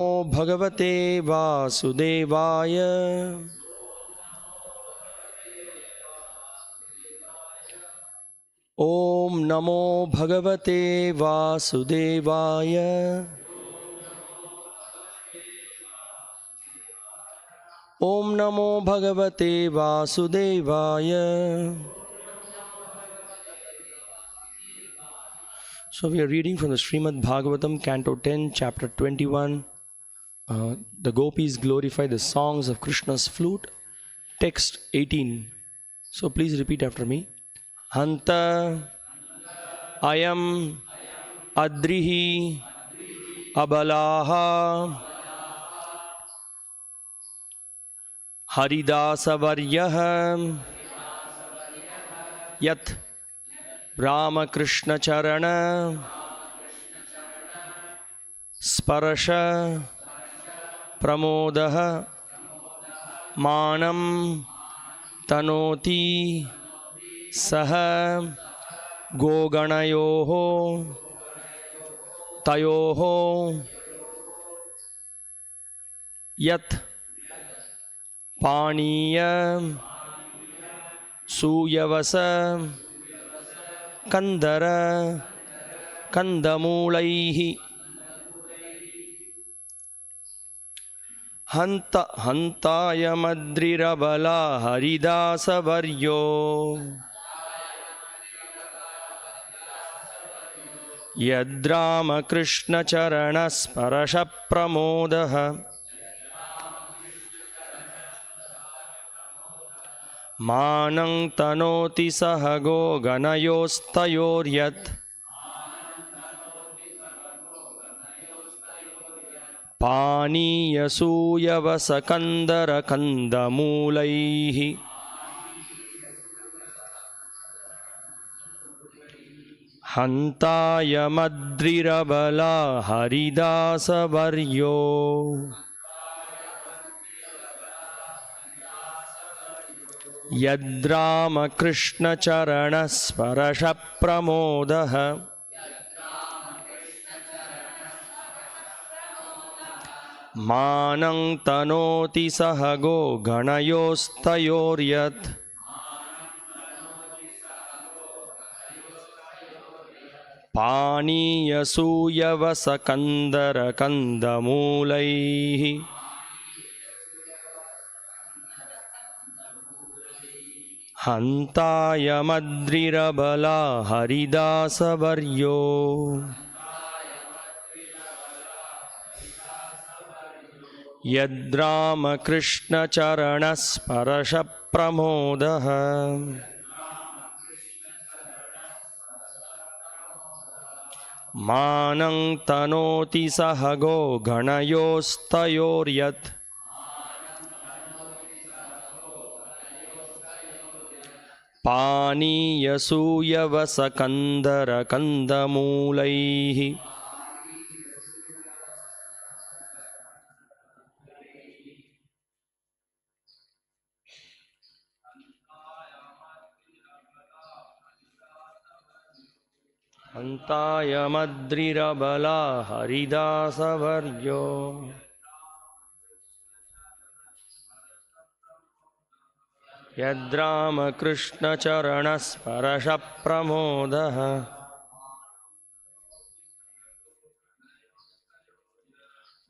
भगवते वासुदेवाय। ओम नमो भगवते वासुदेवाय। ओम नमो भगवते वासुदेवाय। So we are reading from the Srimad Bhagavatam, Canto 10, Chapter 21. The Gopis glorify the songs of Krishna's flute. Text 18. So please repeat after me. Hanta ayam adrihi abalaha haridasavaryaha yat Ramakrishna charana sparasha pramodah manam tanoti saha goganayoho tayoho yat paniya suyavasa kandara kandamulaihi hantaya madrirabala haridasa varyo yadrama krishna charanas parasha pramodah manang tanoti sahago ganayostayoryat paniyasuyavasakandara kandamulaihi hantaya madrirabala haridasa varyo yadrama krishna charanas parasha pramodah manang tanoti sahago ganayostayoryat paniyasuyavasakandara kandamulaihi hantaya madrirabala haridasa varyo yadrama krishna charanas parasha pramodah manang tanoti sahago ganayostayoryat paniyasuyavasakandara kandamulaihi hantaya madrirabala haridasa varyo yadrama krishna charanas parasha pramodah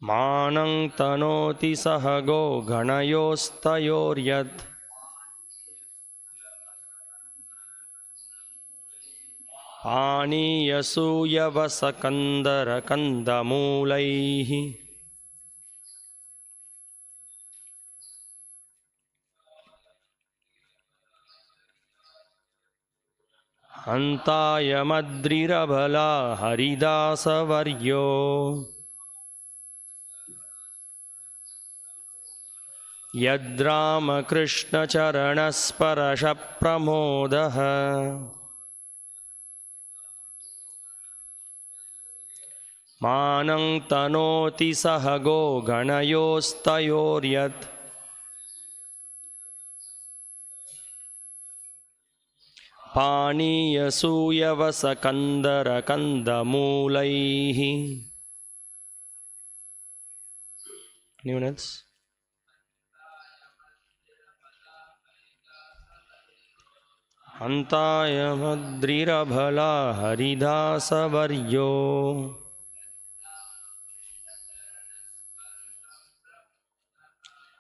manang tanoti sahago ganayostayoryat paniyasuyavasakandara kandamulaihi hantaya madrirabala haridasa varyo yadrama krishna charanas parasha pramodah manang tanoti sahago ganayostayoryat paniyasuyavasakandara kandamulaihi Anyone else? Hantaya madrirabhala haridasa varyo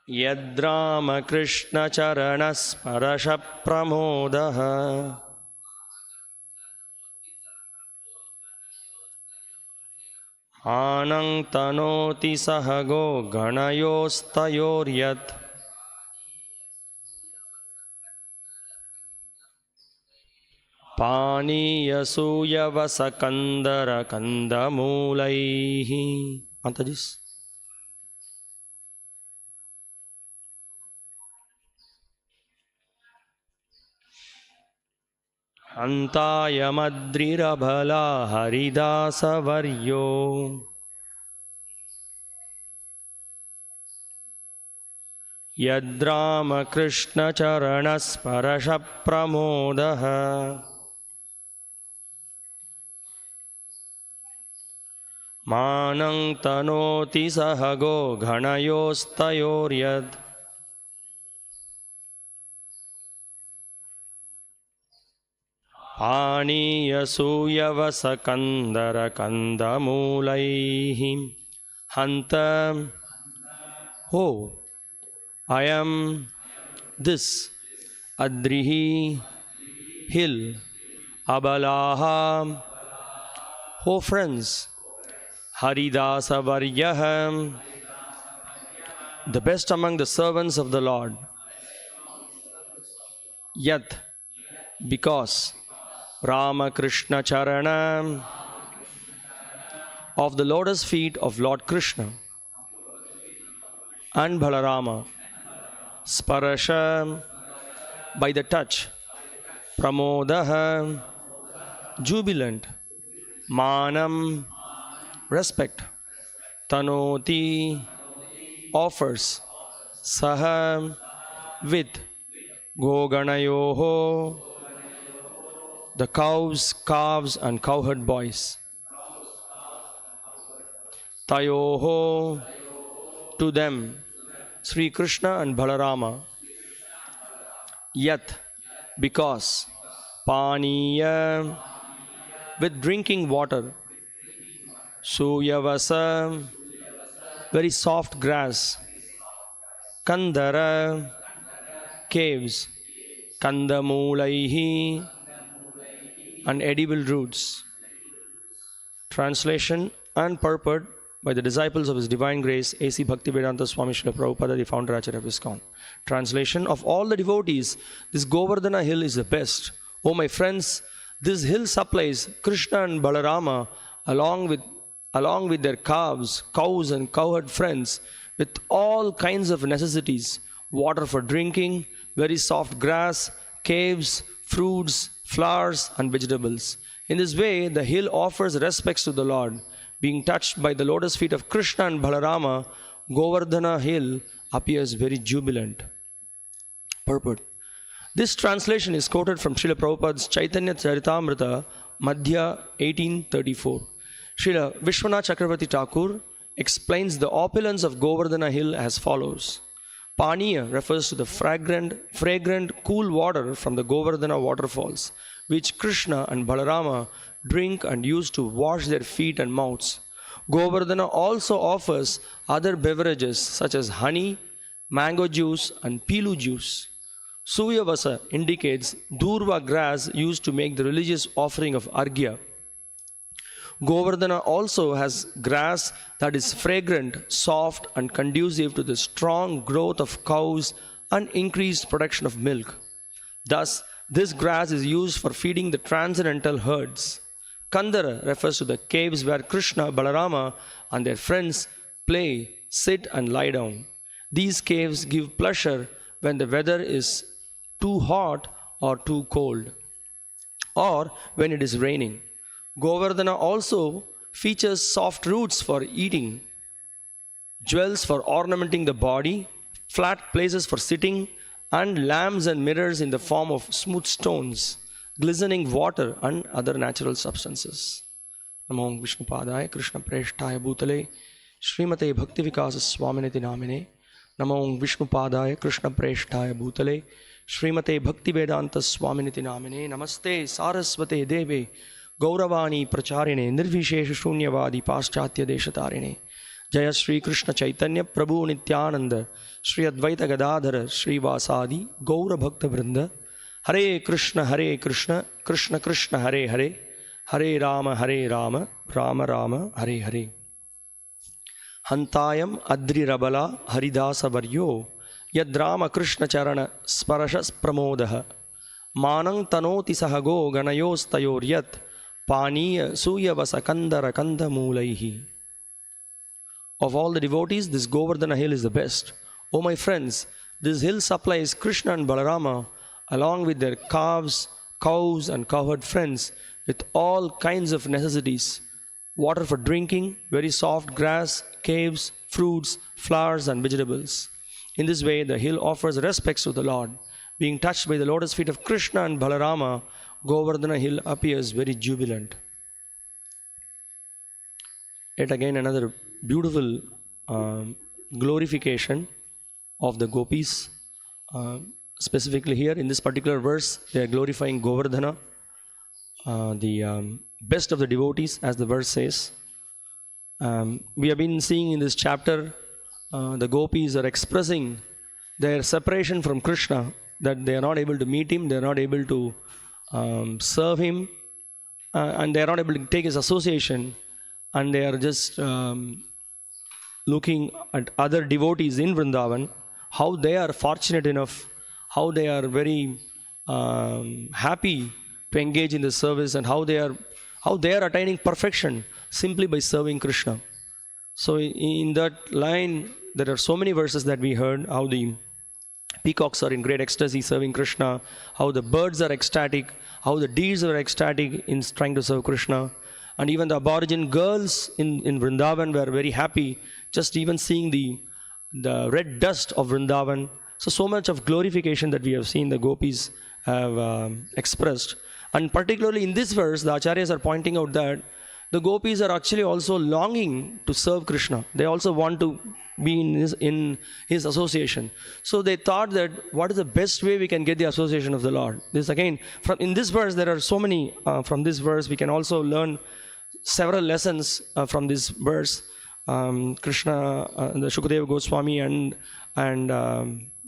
yadrama krishna charanas parasha pramodaha anang tanoti sahago ganayostayoryat Paniyasuyavasakandara kandamulaihi. Mataji's. Hantaya madrirabhala haridasa varyo yadrama krishna charanas parasha pramodaha Manang tanoti sahago ghanayostayoryad Paniyasuyavasakandara kandamulaihi Hanta. Oh, I am this Adrihi hill Abalaha. Oh friends, Haridasa Varyaham, the best among the servants of the Lord. Yat, because Rama Krishna Charanam, of the lotus feet of Lord Krishna and Balarama, Sparasham, by the touch, Pramodaha, jubilant, Manam, respect, Tanoti, offers, Saha, with, Goganayoho, the cows, calves and cowherd boys. Tayoho, to them, Sri Krishna and Balarama. Yat, because, Paniya, with drinking water. Suyavasa, very soft grass. Kandara, caves. Kandamulaihi, and edible roots. Translation and purport by the disciples of His Divine Grace, A.C. Bhaktivedanta Swami Srila Prabhupada, the founder Acharya of ISKCON. Translation: of all the devotees, this Govardhana hill is the best. Oh my friends, this hill supplies Krishna and Balarama along with their calves, cows and cowherd friends with all kinds of necessities: water for drinking, very soft grass, caves, fruits, flowers and vegetables. In this way, the hill offers respects to the Lord. Being touched by the lotus feet of Krishna and Balarama, Govardhana hill appears very jubilant. Purport: this translation is quoted from Srila Prabhupada's Chaitanya Charitamrita, Madhya 1834. Srila Vishwanath Chakravarti Thakur explains the opulence of Govardhana hill as follows. Paniya refers to the fragrant, cool water from the Govardhana waterfalls, which Krishna and Balarama drink and use to wash their feet and mouths. Govardhana also offers other beverages such as honey, mango juice and pilu juice. Suyavasa indicates durva grass used to make the religious offering of arghya. Govardhana also has grass that is fragrant, soft and conducive to the strong growth of cows and increased production of milk. Thus, this grass is used for feeding the transcendental herds. Kandara refers to the caves where Krishna, Balarama and their friends play, sit and lie down. These caves give pleasure when the weather is too hot or too cold, or when it is raining. Govardhana also features soft roots for eating, jewels for ornamenting the body, flat places for sitting, and lamps and mirrors in the form of smooth stones, glistening water and other natural substances. Namo Vishnupadaya Krishna Preshtaya Bhutale Srimate Bhaktivikasa Swaminiti Namine. Namo Vishnupadaya Krishna Preshtaya Bhutale. Srimate Bhaktivedanta Swaminiti Namine. Namaste Saraswate Deve Gauravani Pracharine Nirvishesha Shunyavadi Paschatya Deshatarine. Jaya Shri Krishna Chaitanya Prabhu Nityananda Shri Advaita Gadadhara Shri Vasadi Gaura Bhakta Vrinda. Hare Krishna Krishna Krishna Hare Hare Hare Rama Rama Rama Hare Hare. Hantayam Adri Rabala Haridasa Varyo Yadrama Krishna Charana Sparashas Pramodaha Manang Tanoti Sahago Ganayos Tayoryat Paniya Suyavasa Kandara Kanda Mulaihi. Of all the devotees, this Govardhana hill is the best. O my friends, this hill supplies Krishna and Balarama along with their calves, cows and cowherd friends with all kinds of necessities. Water for drinking, very soft grass, caves, fruits, flowers and vegetables. In this way, the hill offers respects to the Lord. Being touched by the lotus feet of Krishna and Balarama, Govardhana hill appears very jubilant. Yet again another beautiful glorification of the Gopis. Specifically here in this particular verse, they are glorifying Govardhana, the best of the devotees, as the verse says. We have been seeing in this chapter, the Gopis are expressing their separation from Krishna, that they are not able to meet him, they are not able to serve him, and they are not able to take his association, and they are just looking at other devotees in Vrindavan, how they are fortunate enough, how they are very happy to engage in the service, and how they are attaining perfection simply by serving Krishna. So in that line, there are so many verses that we heard, how the peacocks are in great ecstasy serving Krishna, how the birds are ecstatic, how the deers are ecstatic in trying to serve Krishna, and even the aborigine girls in Vrindavan were very happy just even seeing the red dust of Vrindavan. So much of glorification that we have seen the Gopis have expressed. And particularly in this verse, the Acharyas are pointing out that the Gopis are actually also longing to serve Krishna. They also want to be in his association. So they thought that what is the best way we can get the association of the Lord? This again, in this verse, there are so many, from this verse we can also learn several lessons from this verse. Krishna, the Shukadeva Goswami and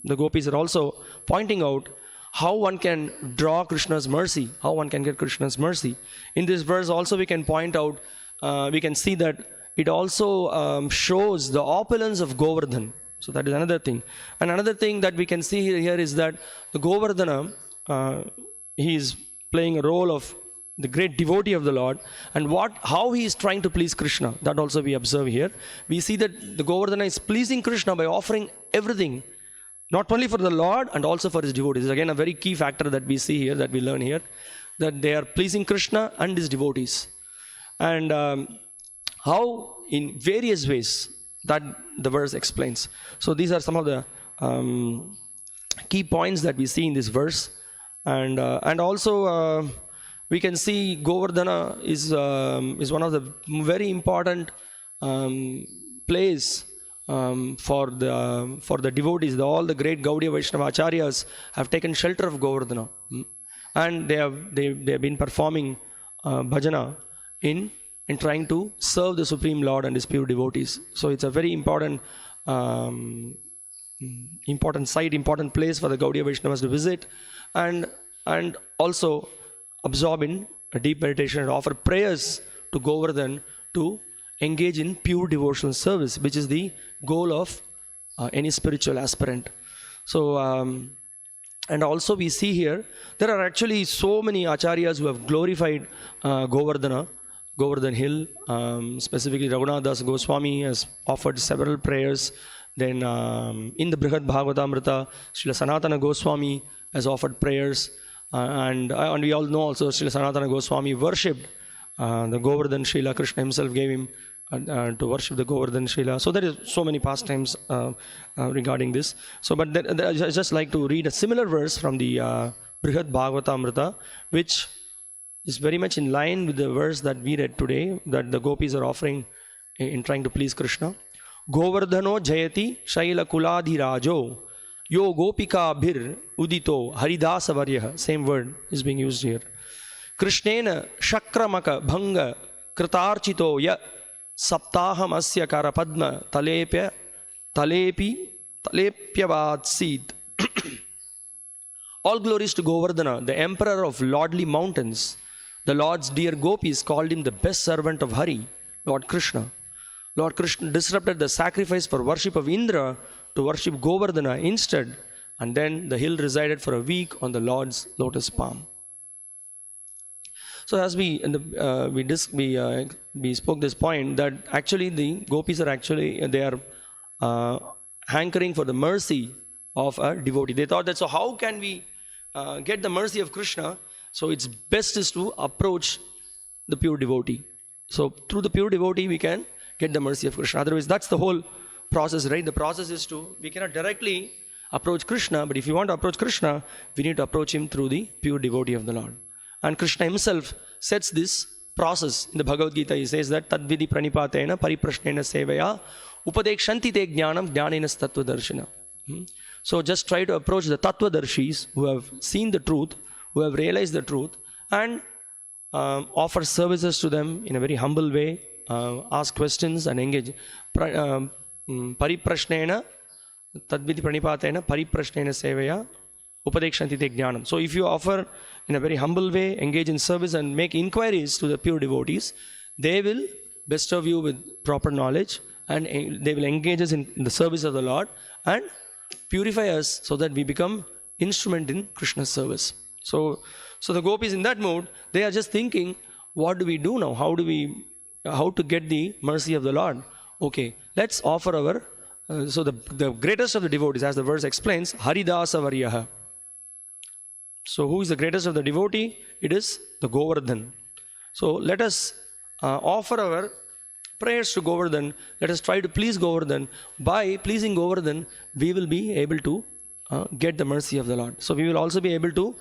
the Gopis are also pointing out how one can draw Krishna's mercy, how one can get Krishna's mercy. In this verse also we can point out, we can see that it also shows the opulence of Govardhan. So that is another thing. And another thing that we can see here is that the Govardhana, he is playing a role of the great devotee of the Lord, and how he is trying to please Krishna, that also we observe here. We see that the Govardhana is pleasing Krishna by offering everything, not only for the Lord and also for his devotees. Again, a very key factor that we see here, that we learn here, that they are pleasing Krishna and his devotees. And how in various ways that the verse explains. So these are some of the key points that we see in this verse. And also we can see Govardhana is one of the very important place for the devotees. All the great Gaudiya Vaishnava Acharyas have taken shelter of Govardhana, and they have been performing bhajana in trying to serve the Supreme Lord and his pure devotees. So it's a very important site, important place for the Gaudiya Vaishnavas to visit, and also absorb in a deep meditation and offer prayers to Govardhan to engage in pure devotional service, which is the goal of any spiritual aspirant. So, and also we see here, there are actually so many acharyas who have glorified Govardhan hill. Specifically, Raghunath Das Goswami has offered several prayers. Then in the Srimad Bhagavatam 10.21.18, Srila Sanatana Goswami has offered prayers. And we all know also Srila Sanatana Goswami worshipped the Govardhan Srila. Krishna himself gave him to worship the Govardhan Srila. So there is so many pastimes regarding this. So, but I just like to read a similar verse from the Srimad Bhagavatam 10, which is very much in line with the verse that we read today, that the Gopis are offering in trying to please Krishna. Govardhano jayati shaila kuladhirajo yo gopika bhir udito haridasa varyah. Same word is being used here. Krishnena shakramaka bhanga kritarchito ya saptaham asya karapadma talepyavadsid. All glories to Govardhana, the emperor of lordly mountains. The Lord's dear Gopis called him the best servant of Hari, Lord Krishna. Lord Krishna disrupted the sacrifice for worship of Indra to worship Govardhana instead, and then the hill resided for a week on the Lord's lotus palm. So as we spoke this point, that actually the Gopis are they are hankering for the mercy of a devotee. They thought that, so how can we get the mercy of Krishna? So it's best is to approach the pure devotee. So through the pure devotee we can get the mercy of Krishna. Otherwise, that's the whole process, right? The process is we cannot directly approach Krishna, but if you want to approach Krishna, we need to approach him through the pure devotee of the Lord. And Krishna himself sets this process in the Bhagavad Gita. He says that tadvidi pranipatena pariprashnena sevaya upadekshanti te jnanam jnanenas tattva darshana. So just try to approach the tattva darshis who have seen the truth, who have realized the truth, and offer services to them in a very humble way, ask questions and engage. Pariprashnena tadvidi pranipatena pariprashnena sevaya upadekshanti te jnanam. So if you offer in a very humble way, engage in service and make inquiries to the pure devotees, they will bestow you with proper knowledge, and they will engage us in the service of the Lord and purify us so that we become instrument in Krishna's service. So the Gopis in that mood, they are just thinking, what do we do now? How to get the mercy of the Lord? Okay, let's offer our, so the greatest of the devotees, as the verse explains, Haridasa Varyaha. So who is the greatest of the devotee? It is the Govardhan. So let us offer our prayers to Govardhan. Let us try to please Govardhan. By pleasing Govardhan, we will be able to get the mercy of the Lord. So we will also be able to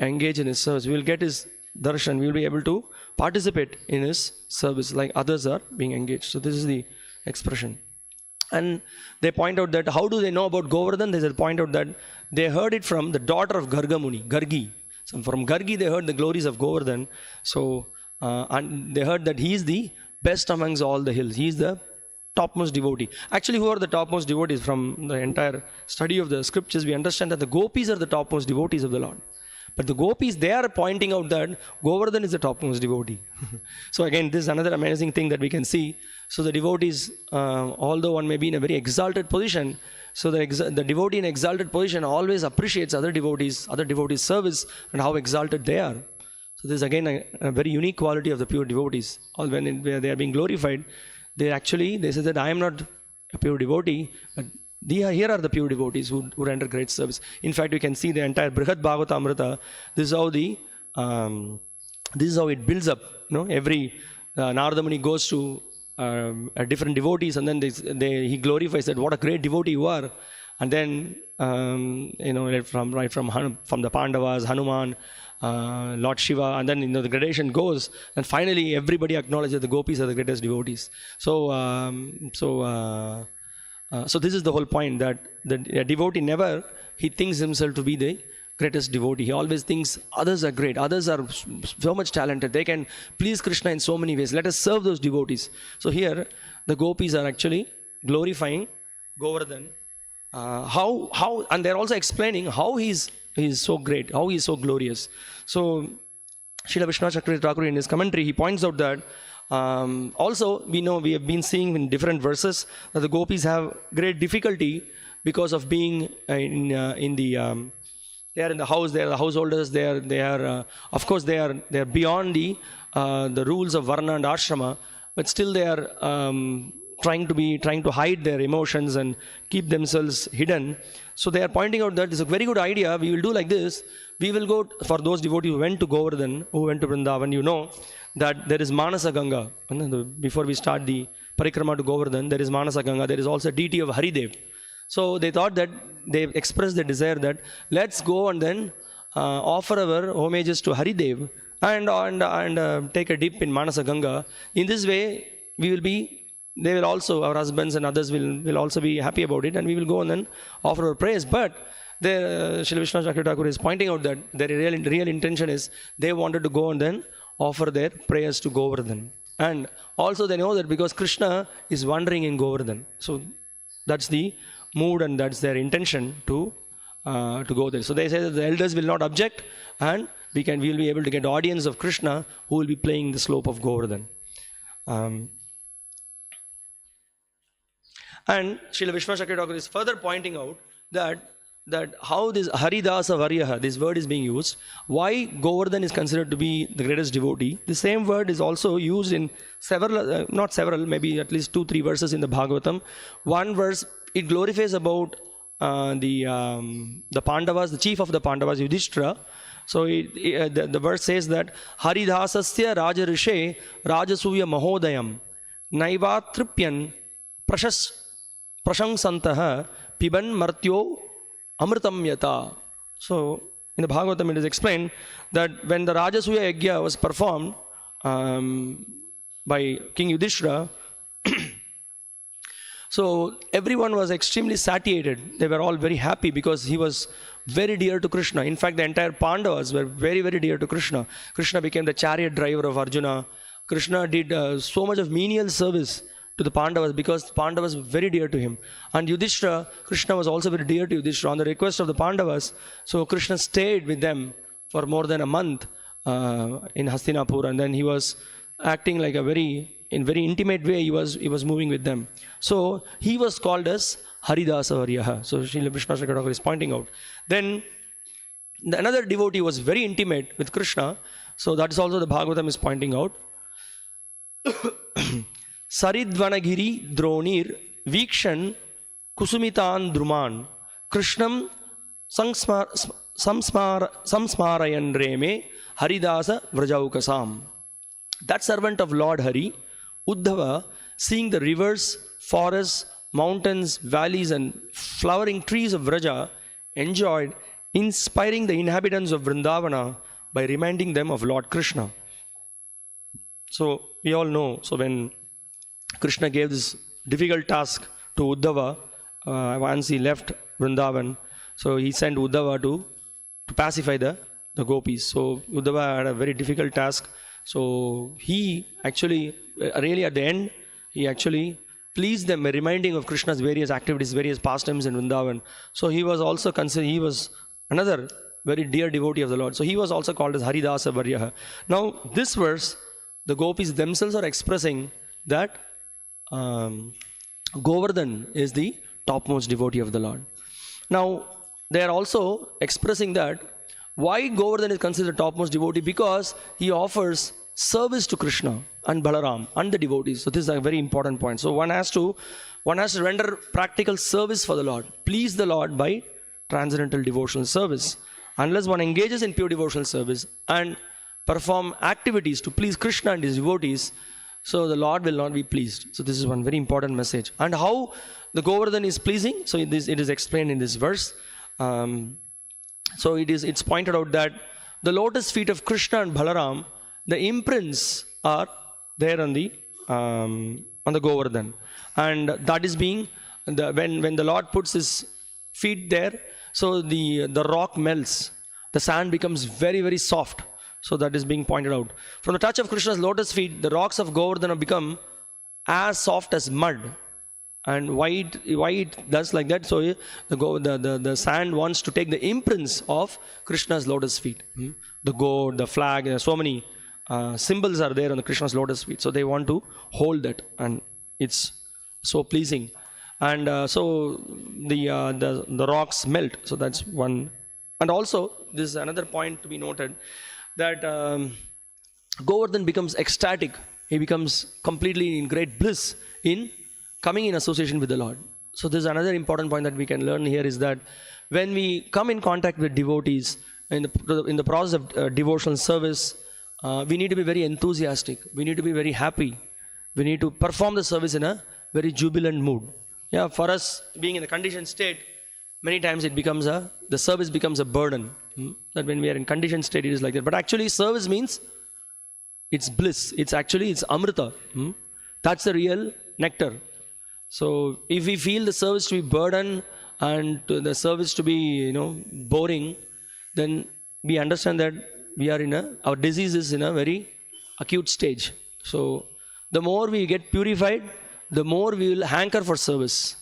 engage in his service. We will get his darshan. We will be able to participate in his service like others are being engaged. So this is the expression. And they point out that how do they know about Govardhan? They point out that they heard it from the daughter of Garga Muni, Gargi. So from Gargi they heard the glories of Govardhan. So and they heard that he is the best amongst all the hills. He is the topmost devotee. Actually, who are the topmost devotees? From the entire study of the scriptures, we understand that the Gopis are the topmost devotees of the Lord. But the Gopis, they are pointing out that Govardhan is the topmost devotee. So again, this is another amazing thing that we can see. So the devotees, although one may be in a very exalted position, so the devotee in exalted position always appreciates other devotees' service and how exalted they are. So this is again a very unique quality of the pure devotees. All when they are being glorified, they say that I am not a pure devotee, but here are the pure devotees who render great service. In fact, you can see the entire Srimad Bhagavatam 10.21.18. This is how it builds up. Every Narada Muni goes to different devotees, and then he glorifies that what a great devotee you are. And then from the Pandavas, Hanuman, Lord Shiva, and then the gradation goes, and finally everybody acknowledges that the Gopis are the greatest devotees. So this is the whole point, that the devotee never he thinks himself to be the greatest devotee. He always thinks others are great, others are so much talented, they can please Krishna in so many ways. Let us serve those devotees. So here the Gopis are actually glorifying Govardhan. And they're also explaining how he's so great, how he's so glorious. So Srila Vishnu Chakravarti Thakur in his commentary, he points out that also we have been seeing in different verses that the Gopis have great difficulty because of being they are in the house, they are the householders, they are of course they are beyond the rules of Varna and Ashrama, but still they are trying to hide their emotions and keep themselves hidden. So they are pointing out that it's a very good idea. We will do like this. We will go for those devotees who went to Govardhan, who went to Vrindavan. That there is Manasa Ganga. Before we start the parikrama to Govardhan, there is Manasa Ganga. There is also a deity of Haridev. So they thought that they expressed the desire that let's go and then offer our homages to Haridev and take a dip in Manasa Ganga. In this way, we will be they will also, our husbands and others will also be happy about it, and we will go and then offer our praise. But there, Srila Vishwanath Chakravarti Thakur is pointing out that their real intention is they wanted to go and then offer their prayers to Govardhana. And also they know that because Krishna is wandering in Govardhana. So that's the mood and that's their intention to go there. So they say that the elders will not object, and we will be able to get audience of Krishna who will be playing the slope of Govardhana. And Srila Vishwanath Chakravarti Thakur is further pointing out that how this Haridasa Varyaha, this word is being used, why Govardhan is considered to be the greatest devotee. The same word is also used in maybe at least 2-3 verses in the Bhagavatam. One verse, it glorifies about the Pandavas, the chief of the Pandavas, Yudhishthira. So the verse says that Haridasasya Raja Rishe Rajasuya Mahodayam Naivatripyan Prashansantaha Piban Martyo Amritam Yata. So in the Bhagavatam it is explained that when the Rajasuya Yagya was performed by King Yudhishthira, so everyone was extremely satiated. They were all very happy because he was very dear to Krishna. In fact, the entire Pandavas were very, very dear to Krishna. Krishna became the chariot driver of Arjuna. Krishna did so much of menial service to the Pandavas because the Pandavas were very dear to him. And Yudhishthira, Krishna was also very dear to Yudhishthira. On the request of the Pandavas, so Krishna stayed with them for more than a month in Hastinapur, and then he was acting like in very intimate way, he was moving with them. So he was called as Haridasa Varyaha. So Srila Vishwanath Chakravarti Thakur is pointing out. Then another devotee was very intimate with Krishna. So that is also the Bhagavatam is pointing out. Saridvanagiri Dronir Vikshan Kusumitan Druman Krishnam Samsmarayan Reme Haridasa Vrajaukasam. That servant of Lord Hari, Uddhava, seeing the rivers, forests, mountains, valleys and flowering trees of Vraja, enjoyed inspiring the inhabitants of Vrindavana by reminding them of Lord Krishna. So we all know, so when Krishna gave this difficult task to Uddhava, once he left Vrindavan, so he sent Uddhava to pacify the Gopis. So Uddhava had a very difficult task. So he actually, really at the end, he actually pleased them by reminding of Krishna's various activities, various pastimes in Vrindavan. So he was also considered, he was another very dear devotee of the Lord. So he was also called as Haridasa Varyaha. Now this verse, the Gopis themselves are expressing that Govardhan is the topmost devotee of the Lord. Now they are also expressing that why Govardhan is considered the topmost devotee, because he offers service to Krishna and Balaram and the devotees. So this is a very important point. So one has to render practical service for the Lord, please the Lord by transcendental devotional service. Unless one engages in pure devotional service and perform activities to please Krishna and his devotees, so the Lord will not be pleased. So this is one very important message. And how the Govardhan is pleasing, so it is explained in this verse. So it's pointed out that the lotus feet of Krishna and Balaram, the imprints are there on the Govardhan, and that is being when the Lord puts his feet there, so the rock melts, the sand becomes very, very soft. So that is being pointed out. From the touch of Krishna's lotus feet, the rocks of Govardhana become as soft as mud. And why it does like that? So the sand wants to take the imprints of Krishna's lotus feet. The goat, the flag, so many symbols are there on the Krishna's lotus feet. So they want to hold that, and it's so pleasing. And so the rocks melt. So that's one. And also, this is another point to be noted, that Govardhan becomes ecstatic. He becomes completely in great bliss in coming in association with the Lord. So this is another important point that we can learn here, is that when we come in contact with devotees in the process of devotional service, we need to be very enthusiastic. We need to be very happy. We need to perform the service in a very jubilant mood. Yeah, for us being in a conditioned state, many times the service becomes a burden. That when we are in conditioned state, it is like that. But actually, service means it's bliss. It's amrita. That's the real nectar. So if we feel the service to be burden and the service to be boring, then we understand that our disease is in a very acute stage. So the more we get purified, the more we will hanker for service.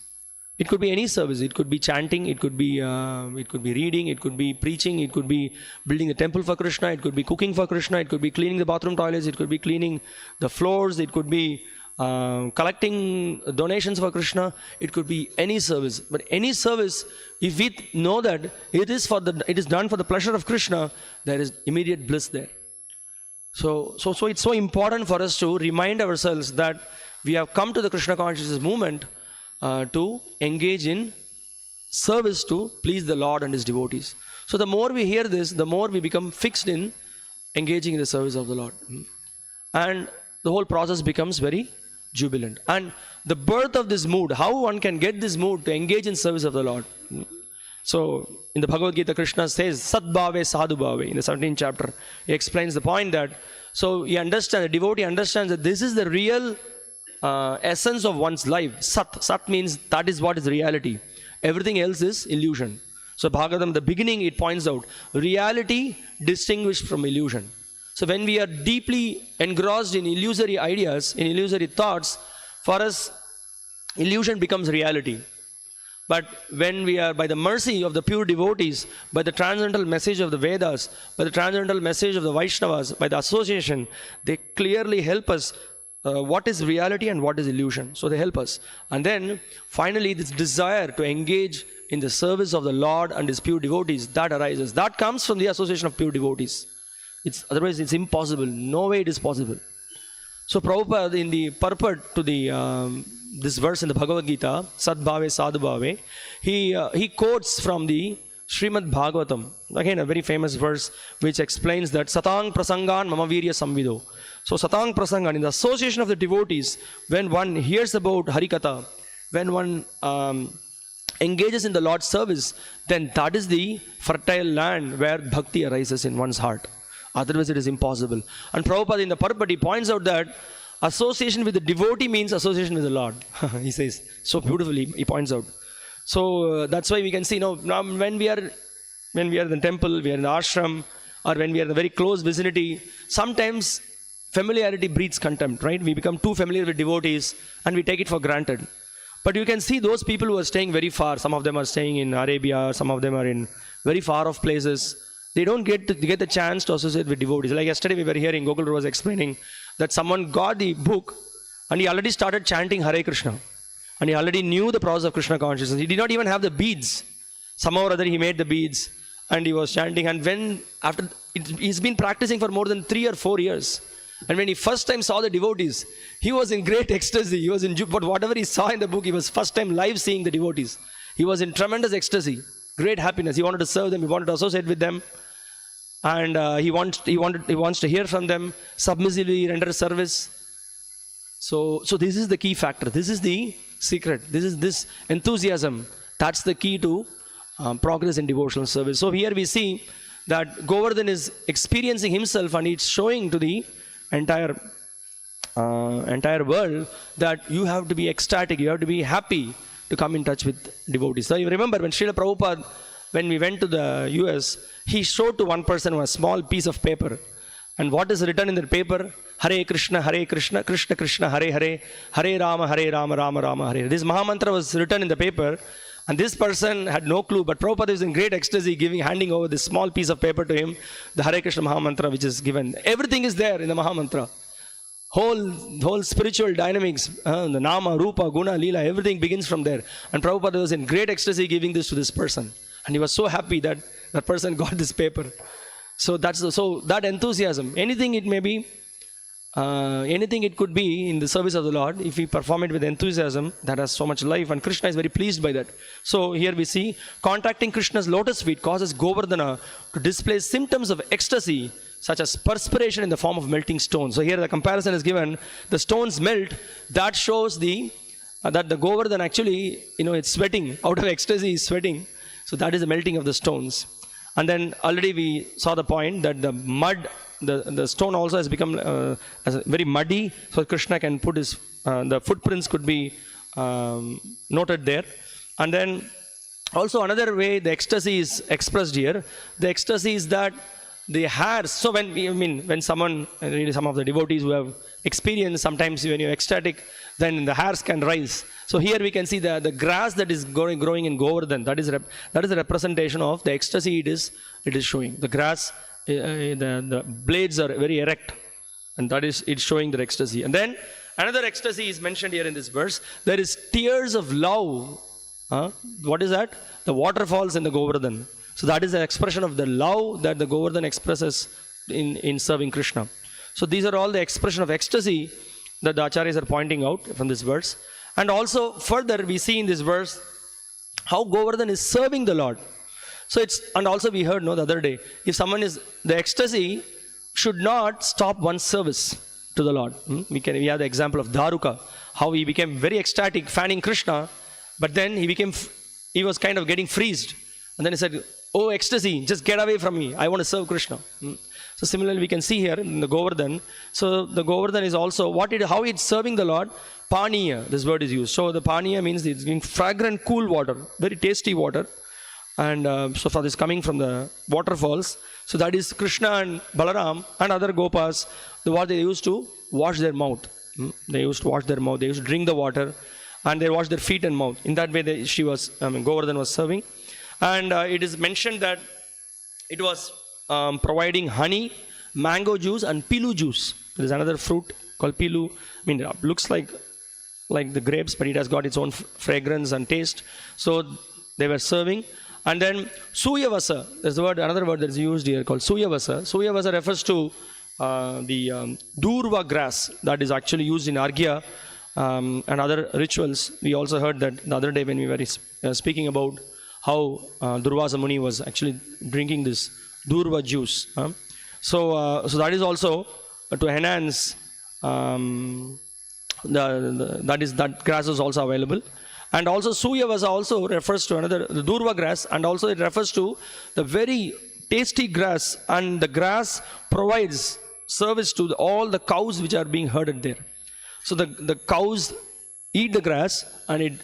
It could be any service. It could be chanting, it could be reading, it could be preaching, it could be building a temple for Krishna, it could be cooking for Krishna, it could be cleaning the bathroom toilets, it could be cleaning the floors, it could be collecting donations for Krishna. It could be any service. But any service, if we know that it is done for the pleasure of Krishna, there is immediate bliss there. So it's so important for us to remind ourselves that we have come to the Krishna consciousness movement to engage in service to please the Lord and His devotees. So the more we hear this, the more we become fixed in engaging in the service of the Lord. And the whole process becomes very jubilant. And the birth of this mood, how one can get this mood to engage in service of the Lord. So in the Bhagavad Gita, Krishna says, Sadbhave Sadhubhave. In the 17th chapter, he explains the point that, so the devotee understands that this is the real essence of one's life. Sat means that is what is reality. Everything else is illusion. So Bhagavatam, the beginning, it points out reality distinguished from illusion. So when we are deeply engrossed in illusory ideas, in illusory thoughts, for us, illusion becomes reality. But when we are by the mercy of the pure devotees, by the transcendental message of the Vedas, by the transcendental message of the Vaishnavas, by the association, they clearly help us what is reality and what is illusion. So they help us. And then finally this desire to engage in the service of the Lord and His pure devotees, that arises. That comes from the association of pure devotees. Otherwise it's impossible. No way it is possible. So Prabhupada, in the purport to this verse in the Bhagavad Gita, Sadbhave Sadhubhave, he quotes from the Srimad Bhagavatam, again a very famous verse which explains that Satang Prasangan Mama Virya Samvido. So Satang Prasangan, in the association of the devotees, when one hears about Harikatha, when one engages in the Lord's service, then that is the fertile land where bhakti arises in one's heart. Otherwise it is impossible. And Prabhupada in the purport, he points out that association with the devotee means association with the Lord. He says so beautifully, he points out. So that's why we can see, now when we are in the temple, we are in the ashram, or when we are in a very close vicinity, sometimes familiarity breeds contempt, right? We become too familiar with devotees and we take it for granted. But you can see those people who are staying very far. Some of them are staying in Arabia, some of them are in very far off places. They don't get the chance to associate with devotees. Like yesterday we were hearing, Gokul was explaining that someone got the book and he already started chanting Hare Krishna. And he already knew the process of Krishna consciousness. He did not even have the beads. Somehow or other he made the beads and he was chanting. And he's been practicing for more than 3 or 4 years. And when he first time saw the devotees, he was in great ecstasy. He was in but whatever he saw in the book, he was first time live seeing the devotees. He was in tremendous ecstasy, great happiness. He wanted to serve them, he wanted to associate with them. And he wants to hear from them, submissively render service. So this is the key factor. This is the secret. This enthusiasm. That's the key to progress in devotional service. So here we see that Govardhana is experiencing himself, and it's showing to the entire world that you have to be ecstatic, you have to be happy to come in touch with devotees. So you remember when Srila Prabhupada, when we went to the US, he showed to one person a small piece of paper. And what is written in the paper? Hare Krishna, Krishna Krishna, Hare Hare, Hare Rama, Rama Rama, Hare. This Mahamantra was written in the paper. And this person had no clue, but Prabhupada was in great ecstasy handing over this small piece of paper to him, the Hare Krishna Mahamantra which is given. Everything is there in the Mahamantra. Whole spiritual dynamics, the Nama, Rupa, Guna, Leela, everything begins from there. And Prabhupada was in great ecstasy giving this to this person. And he was so happy that that person got this paper. So that enthusiasm, anything it may be, anything it could be in the service of the Lord, if we perform it with enthusiasm, that has so much life, and Krishna is very pleased by that. So here we see, contacting Krishna's lotus feet causes Govardhana to display symptoms of ecstasy, such as perspiration in the form of melting stones. So here the comparison is given, the stones melt, that shows that the Govardhana actually, it's sweating, out of ecstasy is sweating. So that is the melting of the stones. And then already we saw the point that the mud, the stone also has become very muddy, so Krishna can put his the footprints could be noted there. And then also another way the ecstasy is expressed here, the ecstasy is that the hairs. So when someone, really some of the devotees who have experienced, sometimes when you're ecstatic, then the hairs can rise. So here we can see the grass that is growing in Govardhan. That is a representation of the ecstasy it is showing. The grass, the blades are very erect, and that is it's showing the ecstasy. And then another ecstasy is mentioned here in this verse. There is tears of love. What is that? The waterfalls in the Govardhan. So that is the expression of the love that the Govardhan expresses in serving Krishna. So these are all the expression of ecstasy that the acharyas are pointing out from this verse. And also further we see in this verse how Govardhan is serving the Lord. So and also we heard the other day, if someone is, the ecstasy should not stop one's service to the Lord. We have the example of Dharuka, how he became very ecstatic fanning Krishna, but then he was kind of getting freezed. And then he said, "Oh ecstasy, just get away from me. I want to serve Krishna." So similarly we can see here in the Govardhan. So the Govardhan is also how it's serving the Lord. Paniya, this word is used. So the paniya means it's giving fragrant, cool water, very tasty water. And so for this coming from the waterfalls. So that is Krishna and Balaram and other Gopas, what they used to wash their mouth. They used to wash their mouth. They used to drink the water, and they wash their feet and mouth. In that way Govardhan was serving. And it is mentioned that it was providing honey, mango juice and pilu juice. There is another fruit called pilu. It looks like the grapes, but it has got its own fragrance and taste. So they were serving. And then suyavasa, there's another word that is used here called suyavasa. Suyavasa refers to the durva grass that is actually used in Arghya and other rituals. We also heard that the other day when we were speaking about how Durvasa Muni was actually drinking this durva juice. So that is also to enhance that grass is also available. And also suyavasa also refers to the durva grass, and also it refers to the very tasty grass, and the grass provides service to all the cows which are being herded there. So the cows eat the grass, and it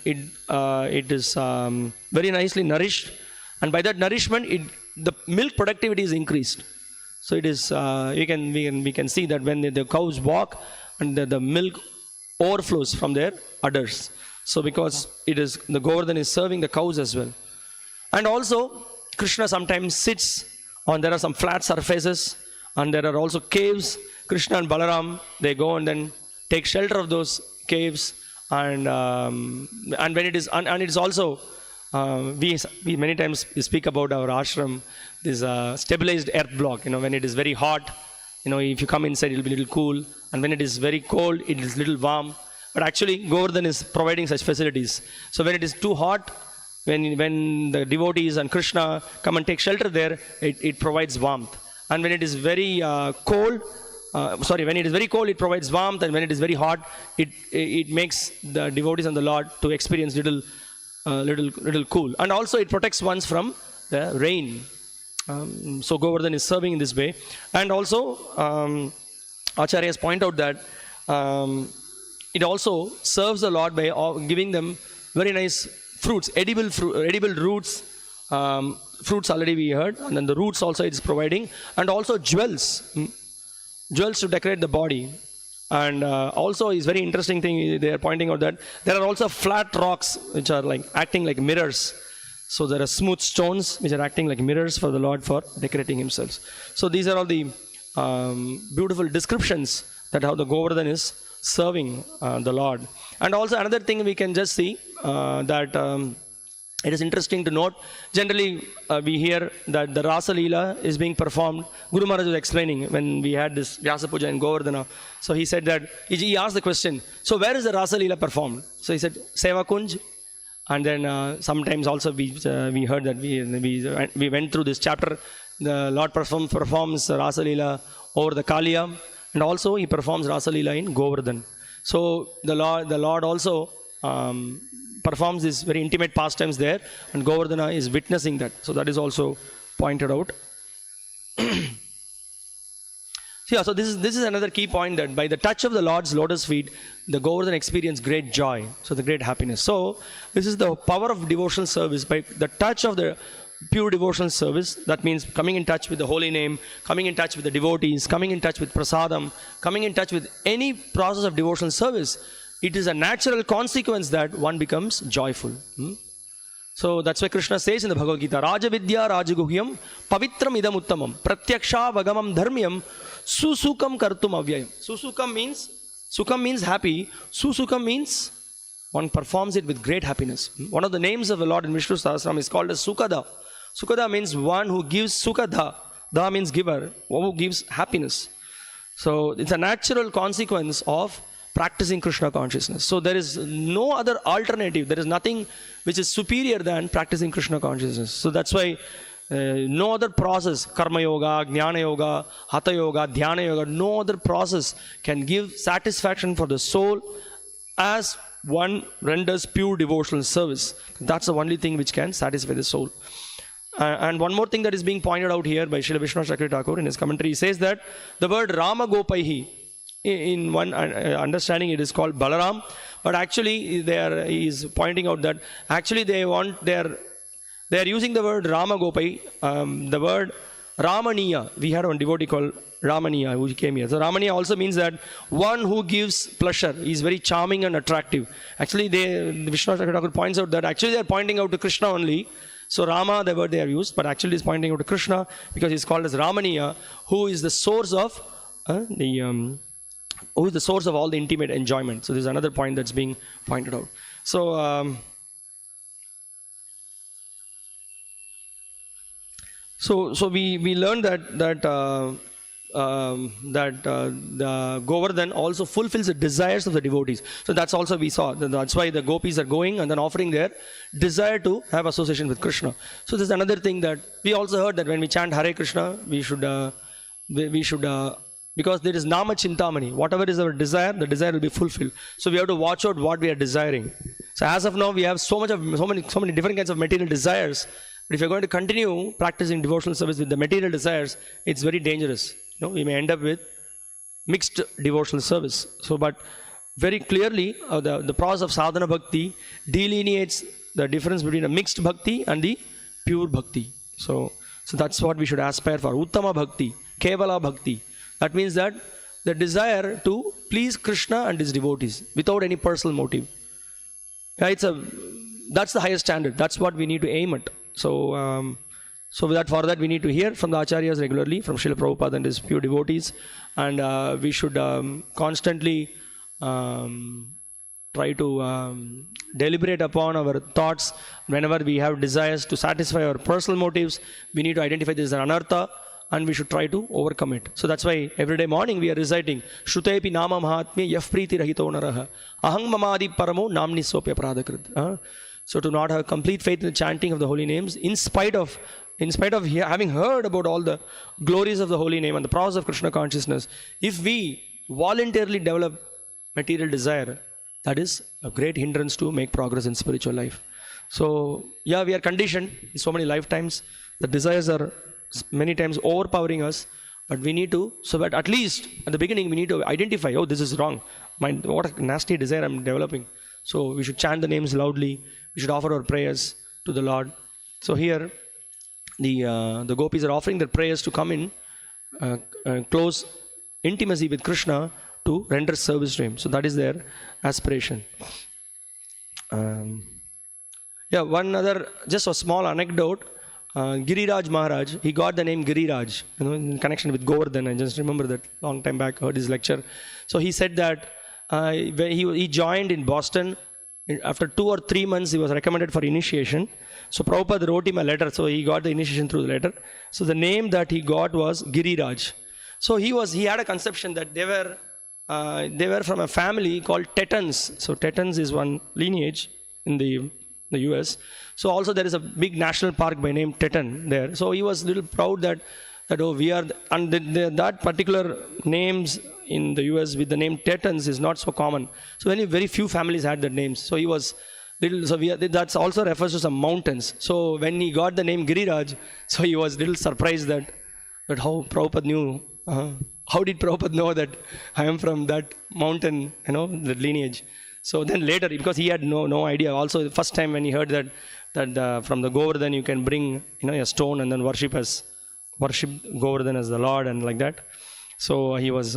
is very nicely nourished, and by that nourishment the milk productivity is increased. So it is we can see that when the cows walk, and the milk overflows from their udders. So because the Govardhan is serving the cows as well. And also Krishna sometimes sits there are some flat surfaces, and there are also caves. Krishna and Balaram, they go and then take shelter of those caves. And when it is, and it is also, we many times speak about our ashram, this stabilized earth block. When it is very hot, if you come inside, it will be a little cool. And when it is very cold, it is a little warm. But actually, Govardhan is providing such facilities. So when it is too hot, when the devotees and Krishna come and take shelter there, it provides warmth. And when it is very cold, when it is very cold, it provides warmth, and when it is very hot, it makes the devotees and the Lord to experience little cool. And also it protects ones from the rain. So Govardhan is serving in this way. And also Acharyas point out that it also serves the Lord by giving them very nice fruits, edible roots. Fruits already we heard, and then the roots also it is providing, and also jewels to decorate the body. And also is very interesting thing, they are pointing out that there are also flat rocks which are acting like mirrors. So there are smooth stones which are acting like mirrors for the Lord for decorating himself. So these are all the beautiful descriptions that how the Govardhan is serving the Lord. And also another thing we can just see that it is interesting to note, generally we hear that the Rasa Leela is being performed. Guru Maharaj was explaining when we had this Vyasa Puja in Govardhana. So he said that, he asked the question, so where is the Rasa Leela performed? So he said, Seva Kunj. And then sometimes also we heard that we went through this chapter, the Lord performs Rasa Leela over the Kaliya, and also he performs Rasa Leela in Govardhan. So the Lord also performs these very intimate pastimes there, and Govardhana is witnessing that. So that is also pointed out. Yeah, so this is another key point, that by the touch of the Lord's lotus feet, the Govardhana experienced great joy, so the great happiness. So this is the power of devotional service. By the touch of the pure devotional service, that means coming in touch with the holy name, coming in touch with the devotees, coming in touch with prasadam, coming in touch with any process of devotional service, it is a natural consequence that one becomes joyful. So that's why Krishna says in the Bhagavad Gita, Raja Vidya Rajaguhyam Pavitram Idam Uttamam Pratyaksha Vagamam Dharmyam Susukam Kartum Avyayam. Sukam means happy. Susukam means one performs it with great happiness. One of the names of the Lord in Vishnu Sahasranam is called as Sukada. Sukada means one who gives Sukada. Da means giver, who gives happiness. So it's a natural consequence of practicing Krishna consciousness. So there is no other alternative. There is nothing which is superior than practicing Krishna consciousness. So that's why no other process, karma yoga, jnana yoga, hatha yoga, dhyana yoga, no other process can give satisfaction for the soul as one renders pure devotional service. That's the only thing which can satisfy the soul. And one more thing that is being pointed out here by Srila Vishnu Chakri Thakur in his commentary, he says that the word Rama Gopaihi, in one understanding it is called Balaram, but actually he is pointing out that actually they are using the word Rama Gopai, the word Ramaniya. We had one devotee called Ramaniya who came here. So Ramaniya also means that one who gives pleasure. He is very charming and attractive. Actually, Vishnu Chakra Thakur points out that actually they are pointing out to Krishna only. So Rama, the word they are used, but actually is pointing out to Krishna because he is called as Ramaniya, who is the source of who is the source of all the intimate enjoyment. So this is another point that's being pointed out. So So we learned that the Govardhan also fulfills the desires of the devotees. So that's also we saw. That's why the Gopis are going and then offering their desire to have association with Krishna. So this is another thing that we also heard, that when we chant Hare Krishna, we should because there is Nama Chintamani. Whatever is our desire, the desire will be fulfilled. So we have to watch out what we are desiring. So as of now, we have so many different kinds of material desires. But if you're going to continue practicing devotional service with the material desires, it's very dangerous. We may end up with mixed devotional service. So, but very clearly, the process of sadhana bhakti delineates the difference between a mixed bhakti and the pure bhakti. So that's what we should aspire for. Uttama bhakti, kevala bhakti. That means that the desire to please Krishna and his devotees without any personal motive. That's the highest standard. That's what we need to aim at. So for that we need to hear from the acharyas regularly, from Srila Prabhupada and his pure devotees, and we should constantly try to deliberate upon our thoughts. Whenever we have desires to satisfy our personal motives, we need to identify this as an anartha, and we should try to overcome it. So that's why every day morning we are reciting Shrutepi Nama Mahatmya Yaf Priti Rahito Naraha Ahang Mamadi Paramo Namni Sopya Pradakrit. So to not have complete faith in the chanting of the holy names, in spite of having heard about all the glories of the holy name and the process of Krishna consciousness, if we voluntarily develop material desire, that is a great hindrance to make progress in spiritual life. So yeah, we are conditioned in so many lifetimes. The desires are many times overpowering us, but we need to, so that at least at the beginning we need to identify, oh, this is wrong. What a nasty desire I'm developing. So we should chant the names loudly. We should offer our prayers to the Lord. So here, the Gopis are offering their prayers to come in close intimacy with Krishna to render service to him. So that is their aspiration. One other, just a small anecdote. Giriraj Maharaj, he got the name Giriraj, in connection with Govardhana. I just remember that long time back, heard his lecture. So he said that when he joined in Boston. After 2 or 3 months, he was recommended for initiation. So Prabhupada wrote him a letter, so he got the initiation through the letter. So the name that he got was Giriraj. So he had a conception that they were from a family called Tetons. So Tetons is one lineage in the US. So also there is a big national park by name Teton there. So he was a little proud that we are, and that particular names in the US with the name Tetons is not so common. So very few families had that names. So he was little, that's also refers to some mountains. So when he got the name Giriraj, so he was little surprised that how Prabhupada knew How did Prabhupada know that I am from that mountain, that lineage? So then later, because he had no idea. Also, the first time when he heard that from the Govardhana you can bring a stone and then worship Govardhana as the Lord and like that. So he was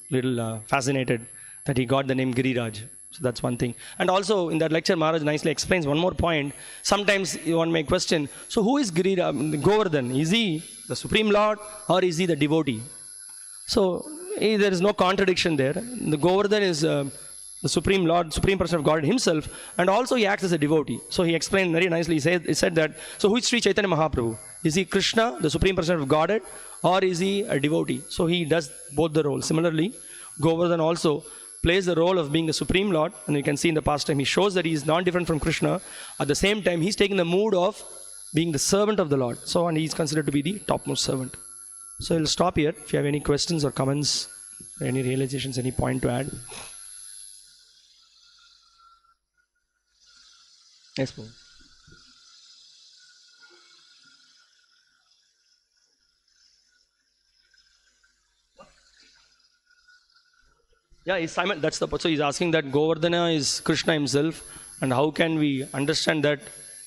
little fascinated that he got the name Giriraj. So that's one thing. And also in that lecture, Maharaj nicely explains one more point. Sometimes one may question, so who is Govardhan? Is he the Supreme Lord or is he the devotee? So there is no contradiction there. The Govardhan is the Supreme Lord, Supreme Person of God himself, and also he acts as a devotee. So he explained very nicely. He said that, so who is Sri Chaitanya Mahaprabhu? Is he Krishna, the Supreme Person of Godhead, or is he a devotee? So he does both the roles. Similarly, Govardhan also plays the role of being the Supreme Lord, and you can see in the pastime, he shows that he is not different from Krishna. At the same time, he's taking the mood of being the servant of the Lord. So, and he's considered to be the topmost servant. So, I'll stop here. If you have any questions or comments, any realizations, any point to add. Yes, Paul. Yeah, that's the point. So he's asking that Govardhana is Krishna himself, and how can we understand that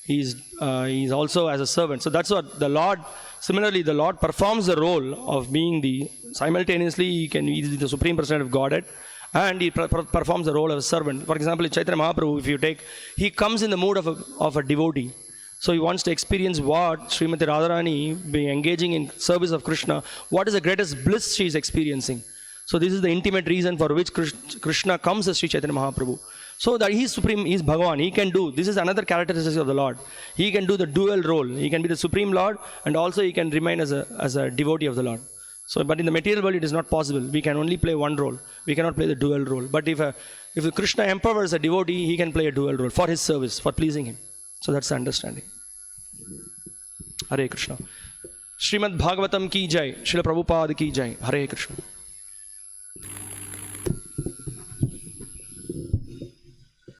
he's also as a servant? So that's what the Lord. Similarly, the Lord performs the role of being simultaneously he is the Supreme Person of Godhead, and he performs the role of a servant. For example, in Chaitanya Mahaprabhu, if you take, he comes in the mood of a devotee. So he wants to experience what Srimati Radharani, being engaging in service of Krishna, what is the greatest bliss she is experiencing. So this is the intimate reason for which Krishna comes as Sri Chaitanya Mahaprabhu. So that he is supreme, he is Bhagavan, he can do, this is another characteristic of the Lord. He can do the dual role. He can be the Supreme Lord, and also he can remain as a devotee of the Lord. So, but in the material world it is not possible. We can only play one role. We cannot play the dual role. But if Krishna empowers a devotee, he can play a dual role for his service, for pleasing him. So that's the understanding. Hare Krishna. Srimad Bhagavatam ki jai. Srila Prabhupada ki jai. Hare Krishna.